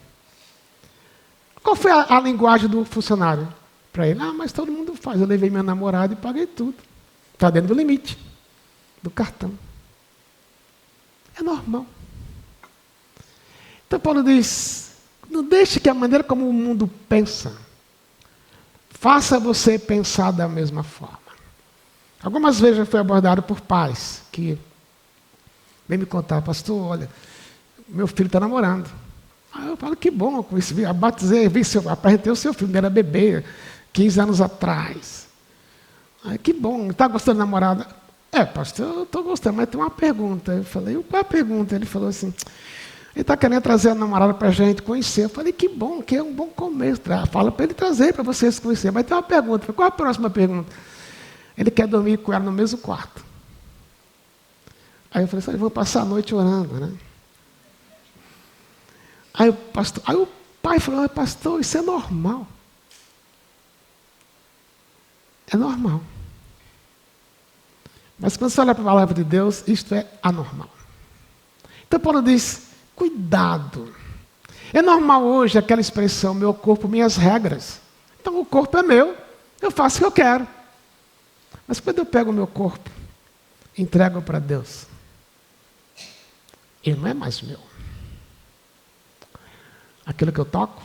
Qual foi a linguagem do funcionário para ele? Mas todo mundo faz. Eu levei minha namorada e paguei tudo. Está dentro do limite do cartão. É normal. Então Paulo diz, não deixe que a maneira como o mundo pensa faça você pensar da mesma forma. Algumas vezes eu fui abordado por pais que vem me contar, pastor, olha, meu filho está namorando. Aí eu falo, que bom, apresentei o seu filho, ele era bebê, 15 anos atrás. Aí, que bom, está gostando da namorada? Pastor, eu estou gostando, mas tem uma pergunta. Eu falei, qual é a pergunta? Ele falou assim, ele está querendo trazer a namorada para a gente conhecer. Eu falei, que bom, que é um bom começo. Fala para ele trazer, para vocês conhecerem. Mas tem uma pergunta, qual é a próxima pergunta? Ele quer dormir com ela no mesmo quarto. Aí eu falei assim, eu vou passar a noite orando, né? Aí o pai falou, pastor, isso é normal. É normal. Mas quando você olha para a palavra de Deus, isto é anormal. Então Paulo diz, cuidado. É normal hoje aquela expressão, meu corpo, minhas regras. Então o corpo é meu, eu faço o que eu quero. Mas quando eu pego o meu corpo, entrego para Deus, ele não é mais meu. Aquilo que eu toco,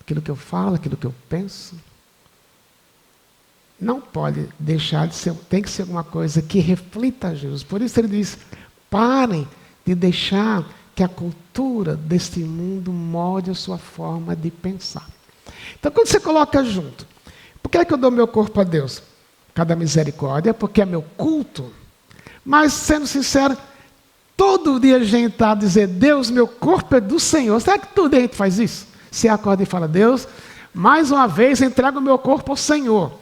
aquilo que eu falo, aquilo que eu penso, não pode deixar de ser, tem que ser alguma coisa que reflita Jesus. Por isso ele diz, parem de deixar que a cultura deste mundo molde a sua forma de pensar. Então quando você coloca junto, por que é que eu dou meu corpo a Deus? cada misericórdia, porque é meu culto. Mas, sendo sincero, todo dia a gente está a dizer, Deus, meu corpo é do Senhor. Será que todo dia a gente faz isso? Você acorda e fala, Deus, mais uma vez entrego o meu corpo ao Senhor.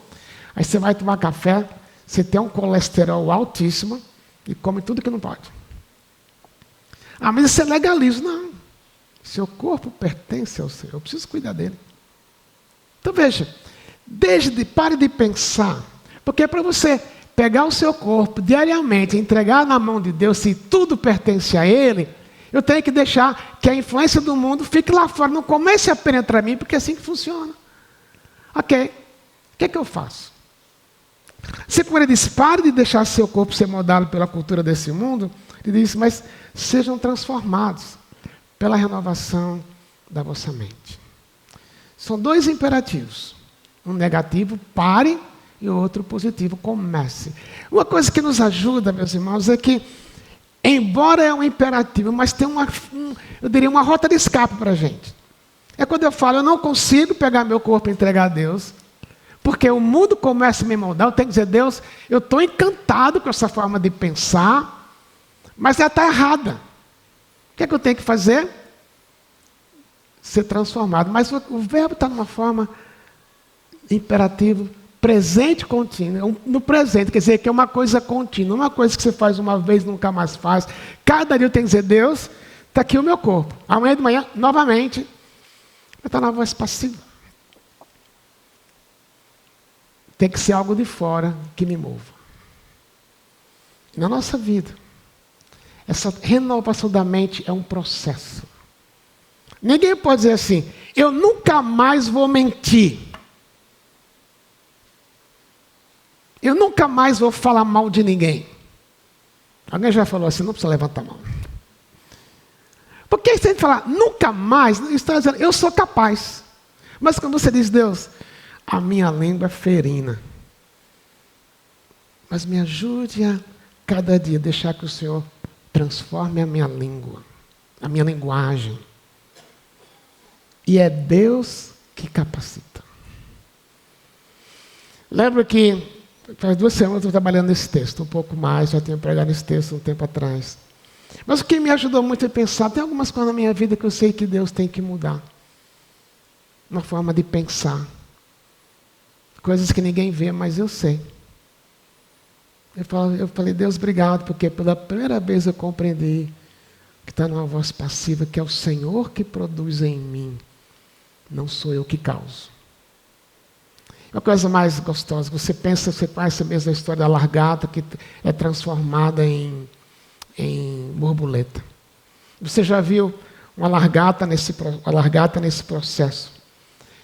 Aí você vai tomar café, você tem um colesterol altíssimo e come tudo que não pode. Ah, mas isso é legalismo. Não. Seu corpo pertence ao Senhor, eu preciso cuidar dele. Então veja, pare de pensar, porque para você pegar o seu corpo diariamente, entregar na mão de Deus, se tudo pertence a Ele, eu tenho que deixar que a influência do mundo fique lá fora, não comece a penetrar em mim, porque é assim que funciona. Ok, o que é que eu faço? Se quando ele diz, pare de deixar seu corpo ser moldado pela cultura desse mundo, ele diz, mas sejam transformados pela renovação da vossa mente. São dois imperativos. Um negativo, pare, e o outro positivo, comece. Uma coisa que nos ajuda, meus irmãos, é que, embora é um imperativo, mas tem eu diria, uma rota de escape para a gente. É quando eu falo, eu não consigo pegar meu corpo e entregar a Deus, porque o mundo começa a me moldar, eu tenho que dizer, Deus, eu estou encantado com essa forma de pensar, mas ela está errada. O que é que eu tenho que fazer? Ser transformado. Mas o verbo está numa forma imperativo, presente contínuo. No presente, quer dizer que é uma coisa contínua, uma coisa que você faz uma vez e nunca mais faz. Cada dia eu tenho que dizer, Deus, está aqui o meu corpo. Amanhã de manhã, novamente, vai estar na voz passiva. Tem que ser algo de fora que me mova. Na nossa vida, essa renovação da mente é um processo. Ninguém pode dizer assim, eu nunca mais vou mentir. Eu nunca mais vou falar mal de ninguém. Alguém já falou assim, não precisa levantar a mão. Porque se a gente falar nunca mais, está dizendo, eu sou capaz. Mas quando você diz, Deus, a minha língua é ferina. Mas me ajude a cada dia deixar que o Senhor transforme a minha língua, a minha linguagem. E é Deus que capacita. Lembro que faz 2 semanas eu estou trabalhando nesse texto, um pouco mais, já tinha pregado esse texto um tempo atrás. Mas o que me ajudou muito é pensar, tem algumas coisas na minha vida que eu sei que Deus tem que mudar. Uma forma de pensar. Coisas que ninguém vê, mas eu sei. Eu falei, Deus, obrigado, porque pela primeira vez eu compreendi que está numa voz passiva, que é o Senhor que produz em mim, não sou eu que causo. Uma coisa mais gostosa, você conhece mesmo a história da largata que é transformada em borboleta. Você já viu uma largata nesse processo?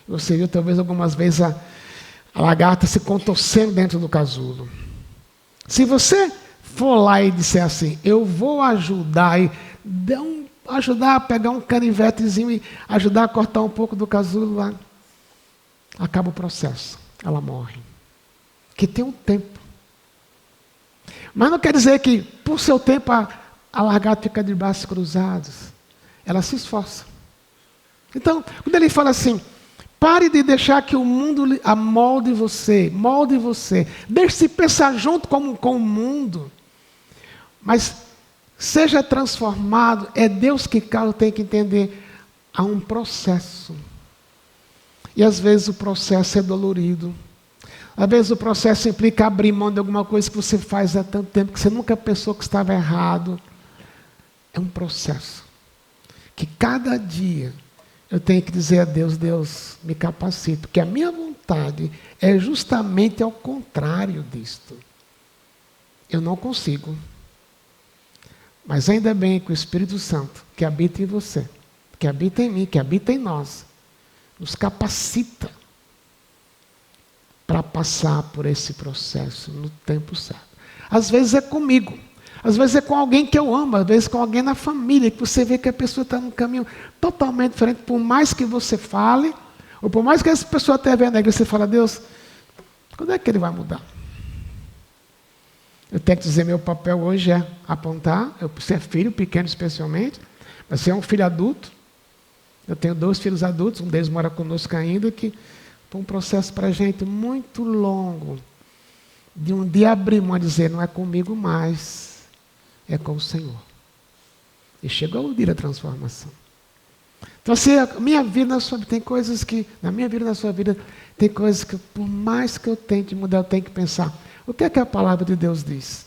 Você viu talvez algumas vezes a lagarta se contorcendo dentro do casulo. Se você for lá e disser assim, eu vou ajudar, ajudar a pegar um canivetezinho e ajudar a cortar um pouco do casulo lá, acaba o processo, ela morre. Que tem um tempo. Mas não quer dizer que, por seu tempo, a lagarta fica de braços cruzados. Ela se esforça. Então, quando ele fala assim, pare de deixar que o mundo molde você. Deixe-se pensar junto com o mundo. Mas seja transformado. É Deus que causa, tem que entender. Há um processo. E às vezes o processo é dolorido. Às vezes o processo implica abrir mão de alguma coisa que você faz há tanto tempo que você nunca pensou que estava errado. É um processo. Que cada dia eu tenho que dizer a Deus, Deus, me capacita. Porque a minha vontade é justamente ao contrário disto. Eu não consigo. Mas ainda bem que o Espírito Santo, que habita em você, que habita em mim, que habita em nós, nos capacita para passar por esse processo no tempo certo. Às vezes é comigo. Às vezes é com alguém que eu amo, às vezes com alguém na família, que você vê que a pessoa está num caminho totalmente diferente, por mais que você fale, ou por mais que essa pessoa esteja vendo a igreja, você fala, Deus, quando é que ele vai mudar? Eu tenho que dizer, meu papel hoje é apontar, eu ser filho pequeno especialmente, mas ser um filho adulto. Eu tenho 2 filhos adultos, um deles mora conosco ainda, que foi um processo para a gente muito longo, de um dia abrir mão e dizer, não é comigo mais, é com o Senhor. E chegou o dia da transformação. Então, assim, minha vida na sua vida, tem coisas que, na minha vida na sua vida, tem coisas que, por mais que eu tente mudar, eu tenho que pensar, o que é que a palavra de Deus diz?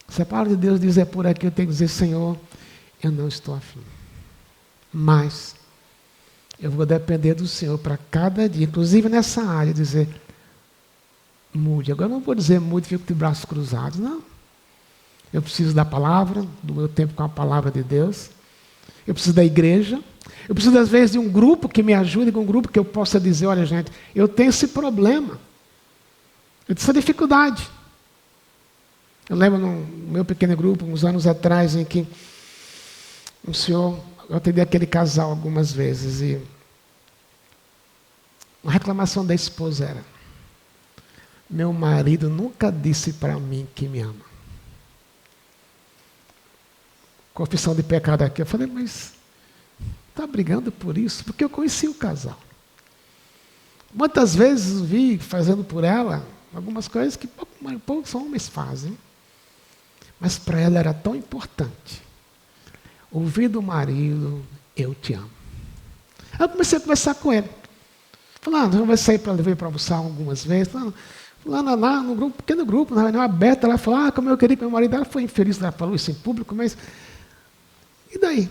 Se a palavra de Deus diz é por aqui, eu tenho que dizer, Senhor, eu não estou afim. Mas eu vou depender do Senhor para cada dia, inclusive nessa área, dizer, mude. Agora eu não vou dizer mude e fico de braços cruzados, não. Eu preciso da palavra, do meu tempo com a palavra de Deus. Eu preciso da igreja. Eu preciso, às vezes, de um grupo que me ajude, de um grupo que eu possa dizer, olha, gente, eu tenho esse problema. Eu tenho essa dificuldade. Eu lembro no meu pequeno grupo, uns anos atrás, em que um senhor, eu atendi aquele casal algumas vezes, e uma reclamação da esposa era, meu marido nunca disse para mim que me ama. Confissão de pecado aqui. Eu falei, mas está brigando por isso? Porque eu conheci o casal. Muitas vezes vi fazendo por ela algumas coisas que poucos homens fazem. Mas para ela era tão importante ouvir do marido, eu te amo. Aí eu comecei a conversar com ele. Falando, eu vou sair para levar para almoçar algumas vezes. Lá no grupo, pequeno grupo, na reunião aberta, ela falou, como eu queria que meu marido, ela foi infeliz, ela falou isso em público, mas e daí?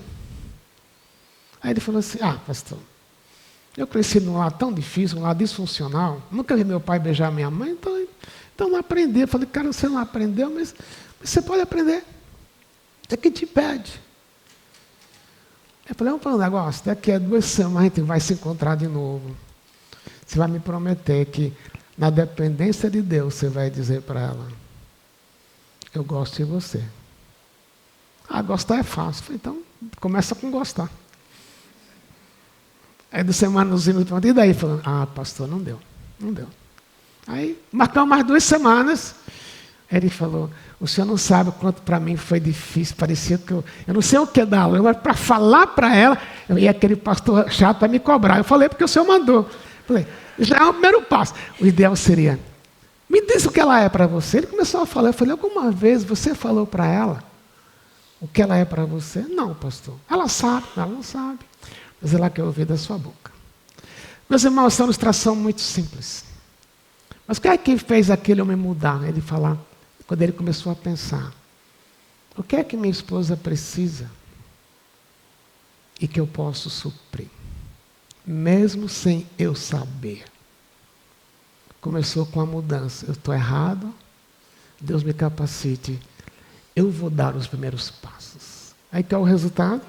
Aí ele falou assim, pastor, eu cresci num lar tão difícil, num lar disfuncional, nunca vi meu pai beijar minha mãe, então não aprendi. Eu falei, cara, você não aprendeu, mas você pode aprender. É quem te pede. Eu falei, vamos falar um negócio, daqui a 2 semanas a gente vai se encontrar de novo. Você vai me prometer que na dependência de Deus você vai dizer para ela, eu gosto de você. Gostar é fácil. Eu falei, então, começa com gostar. Aí, do semana, nos indo, e daí? Falando, pastor, não deu. Aí, marcamos mais 2 semanas. Ele falou, o senhor não sabe o quanto para mim foi difícil. Parecia que eu não sei o que dar, mas para falar para ela, e aquele pastor chato vai me cobrar. Eu falei, porque o senhor mandou. Eu falei, já é o primeiro passo. O ideal seria, me diz o que ela é para você. Ele começou a falar. Eu falei, alguma vez você falou para ela o que ela é para você? Não, pastor. Ela sabe, ela não sabe. Mas ela quer ouvir da sua boca. Meus irmãos, essa é uma ilustração muito simples. Mas o que é que fez aquele homem mudar? Ele falar, quando ele começou a pensar, o que é que minha esposa precisa e que eu posso suprir? Mesmo sem eu saber. Começou com a mudança. Eu estou errado, Deus me capacite. Eu vou dar os primeiros passos. Aí que é o resultado?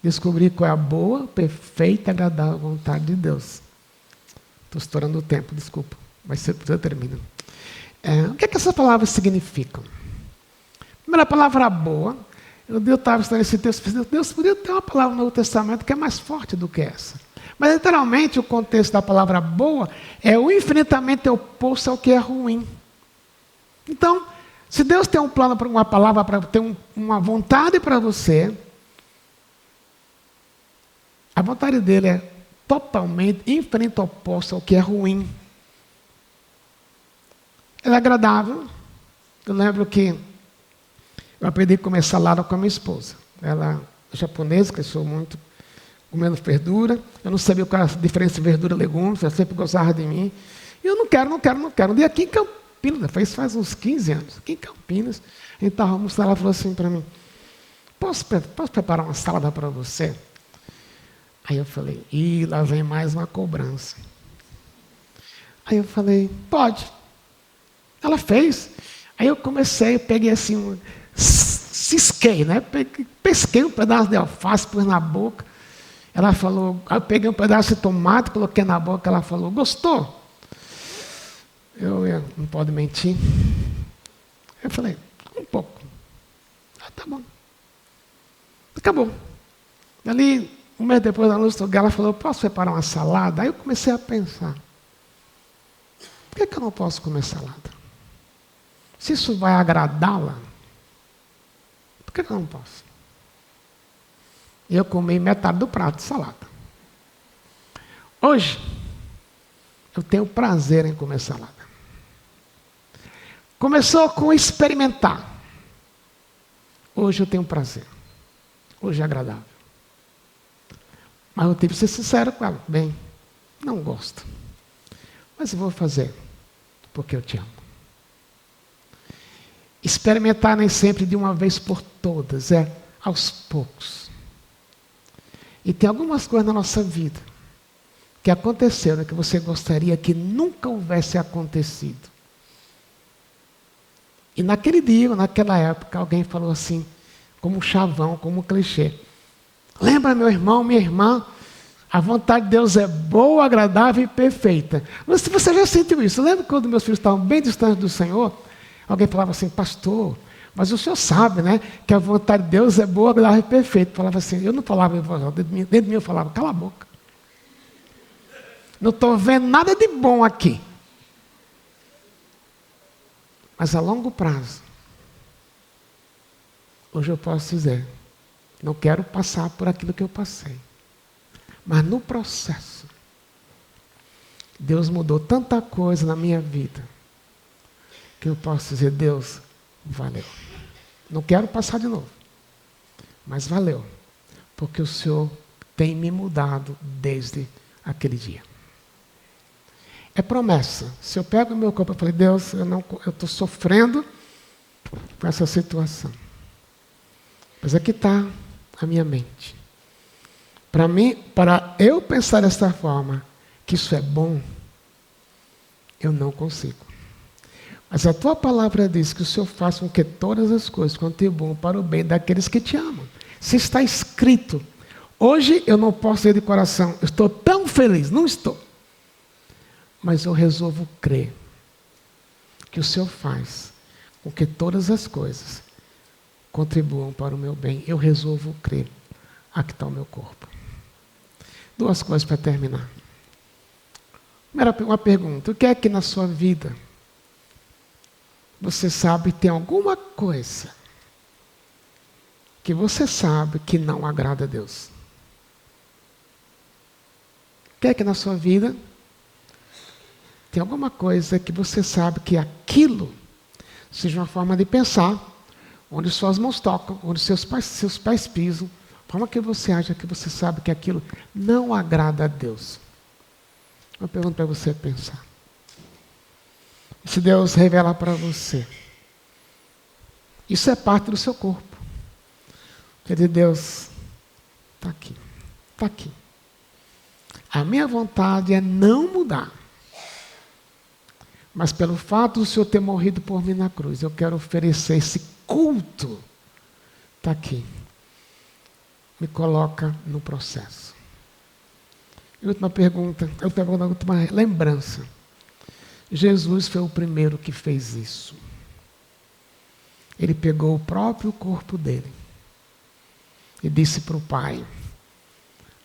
Descobrir qual é a boa, perfeita e agradável vontade de Deus. Estou estourando o tempo, desculpa. Mas você termina. O que é que essas palavras significam? Primeira palavra boa. Eu estava estudando esse texto. Deus podia ter uma palavra no Novo Testamento que é mais forte do que essa. Mas literalmente o contexto da palavra boa é o infinitamente oposto ao que é ruim. Então, se Deus tem um plano para uma palavra, para ter uma vontade para você, a vontade dele é totalmente infinitamente oposta ao que é ruim. Ela é agradável. Eu lembro que eu aprendi a comer salada com a minha esposa. Ela é japonesa, que eu sou muito comendo verdura. Eu não sabia qual era a diferença de verdura e legumes, ela sempre gostava de mim. E eu não quero. Um dia aqui em Campinas, faz uns 15 anos, aqui em Campinas, a gente estava almoçando, ela falou assim para mim, posso preparar uma salada para você? Aí eu falei, lá vem mais uma cobrança. Aí eu falei, pode. Ela fez. Aí eu peguei assim, cisquei, né? Pesquei um pedaço de alface, pus na boca. Ela falou, aí eu peguei um pedaço de tomate, coloquei na boca, ela falou, gostou? Eu não pode mentir. Eu falei, um pouco. Tá bom. Acabou. Ali, um mês depois da luz do galo, ela falou, posso preparar uma salada? Aí eu comecei a pensar, por que eu não posso comer salada? Se isso vai agradá-la, por que eu não posso? E eu comi metade do prato de salada. Hoje, eu tenho prazer em comer salada. Começou com experimentar. Hoje eu tenho prazer. Hoje é agradável. Mas eu tive que ser sincero com ela. Bem, não gosto. Mas eu vou fazer porque eu te amo. Experimentar nem sempre de uma vez por todas, é aos poucos. E tem algumas coisas na nossa vida que aconteceram que você gostaria que nunca houvesse acontecido. E naquele dia, naquela época, alguém falou assim, como um chavão, como um clichê. Lembra, meu irmão, minha irmã, a vontade de Deus é boa, agradável e perfeita. Mas se você já sentiu isso, lembra quando meus filhos estavam bem distantes do Senhor? Alguém falava assim, pastor, mas o senhor sabe, né, que a vontade de Deus é boa, agradável e perfeita. Eu falava assim, eu não falava, dentro de mim eu falava, cala a boca. Não estou vendo nada de bom aqui. Mas a longo prazo, hoje eu posso dizer, não quero passar por aquilo que eu passei. Mas no processo, Deus mudou tanta coisa na minha vida, que eu posso dizer, Deus, valeu. Não quero passar de novo, mas valeu, porque o Senhor tem me mudado desde aquele dia. É promessa. Se eu pego o meu corpo e falei, Deus, eu estou sofrendo com essa situação. Mas aqui está a minha mente. Para eu pensar desta forma, que isso é bom, eu não consigo. Mas a tua palavra diz que o Senhor faça com que todas as coisas contribuam para o bem daqueles que te amam. Se está escrito, hoje eu não posso dizer de coração, eu estou tão feliz, não estou. Mas eu resolvo crer que o Senhor faz com que todas as coisas contribuam para o meu bem. Eu resolvo crer. Aqui está o meu corpo. Duas coisas para terminar. Primeira, uma pergunta. O que é que na sua vida você sabe que tem alguma coisa que você sabe que não agrada a Deus? O que é que na sua vida tem alguma coisa que você sabe que aquilo seja uma forma de pensar, onde suas mãos tocam, onde seus pés pisam, a forma que você acha que você sabe que aquilo não agrada a Deus? Uma pergunta para você pensar. Se Deus revelar para você, isso é parte do seu corpo. Quer dizer, Deus, está aqui, está aqui. A minha vontade é não mudar. Mas pelo fato do Senhor ter morrido por mim na cruz, eu quero oferecer esse culto. Está aqui. Me coloca no processo. E última pergunta, a última lembrança. Jesus foi o primeiro que fez isso. Ele pegou o próprio corpo dele e disse para o Pai,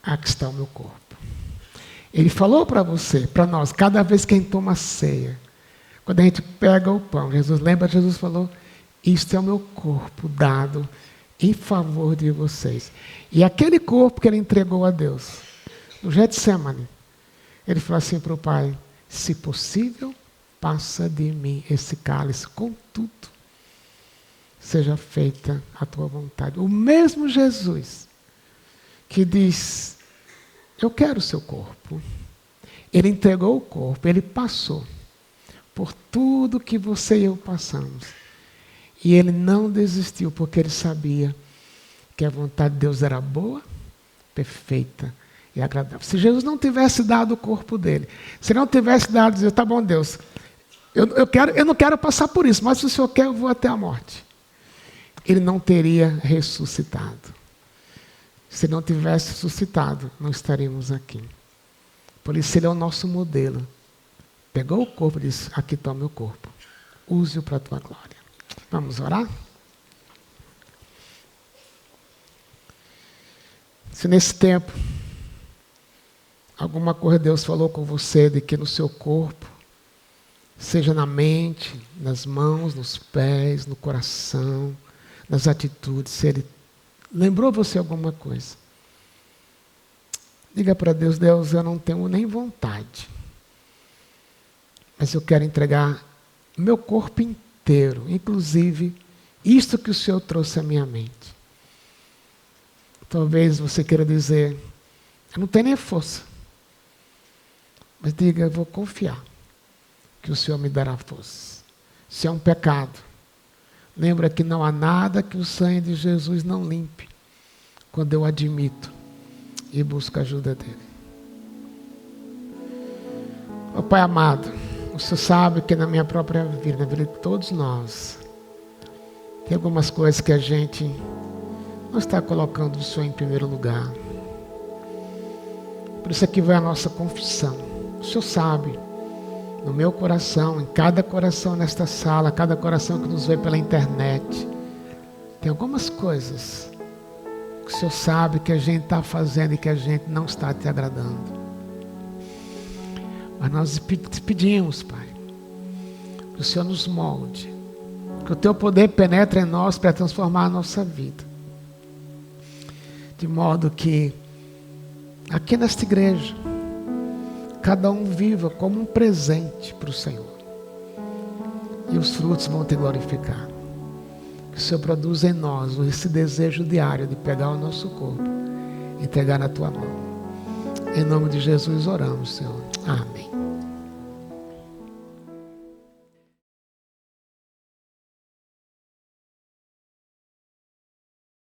aqui está o meu corpo. Ele falou para você, para nós, cada vez que a gente toma ceia, quando a gente pega o pão, Jesus falou, isto é o meu corpo dado em favor de vocês. E aquele corpo que ele entregou a Deus, no Getsemane, ele falou assim para o Pai, se possível, passa de mim esse cálice, contudo, seja feita a tua vontade. O mesmo Jesus que diz, eu quero o seu corpo. Ele entregou o corpo, ele passou por tudo que você e eu passamos. E ele não desistiu, porque ele sabia que a vontade de Deus era boa, perfeita e agradável. Se Jesus não tivesse dado o corpo dele, se não tivesse dado, dizer, tá bom, Deus, eu não quero passar por isso, mas se o Senhor quer, eu vou até a morte. Ele não teria ressuscitado. Se não tivesse ressuscitado, não estaríamos aqui. Por isso ele é o nosso modelo. Pegou o corpo e disse, aqui está o meu corpo. Use-o para a tua glória. Vamos orar? Se nesse tempo alguma coisa Deus falou com você de que no seu corpo, seja na mente, nas mãos, nos pés, no coração, nas atitudes, se Ele lembrou você alguma coisa, diga para Deus, Deus, eu não tenho nem vontade, mas eu quero entregar meu corpo inteiro inteiro, inclusive isto que o Senhor trouxe à minha mente. Talvez você queira dizer, eu não tenho nem força. Mas diga, eu vou confiar que o Senhor me dará força. Se é um pecado, lembra que não há nada que o sangue de Jesus não limpe, quando eu admito e busco a ajuda dele. Ó Pai amado, o Senhor sabe que na minha própria vida, na vida de todos nós, tem algumas coisas que a gente não está colocando o Senhor em primeiro lugar. Por isso aqui vai a nossa confissão. O Senhor sabe, no meu coração, em cada coração nesta sala, cada coração que nos vê pela internet, tem algumas coisas que o Senhor sabe que a gente está fazendo e que a gente não está te agradando. Mas nós te pedimos, Pai, que o Senhor nos molde, que o Teu poder penetre em nós para transformar a nossa vida. De modo que, aqui nesta igreja, cada um viva como um presente para o Senhor. E os frutos vão te glorificar. Que o Senhor produza em nós esse desejo diário de pegar o nosso corpo e entregar na Tua mão. Em nome de Jesus oramos, Senhor. Amém.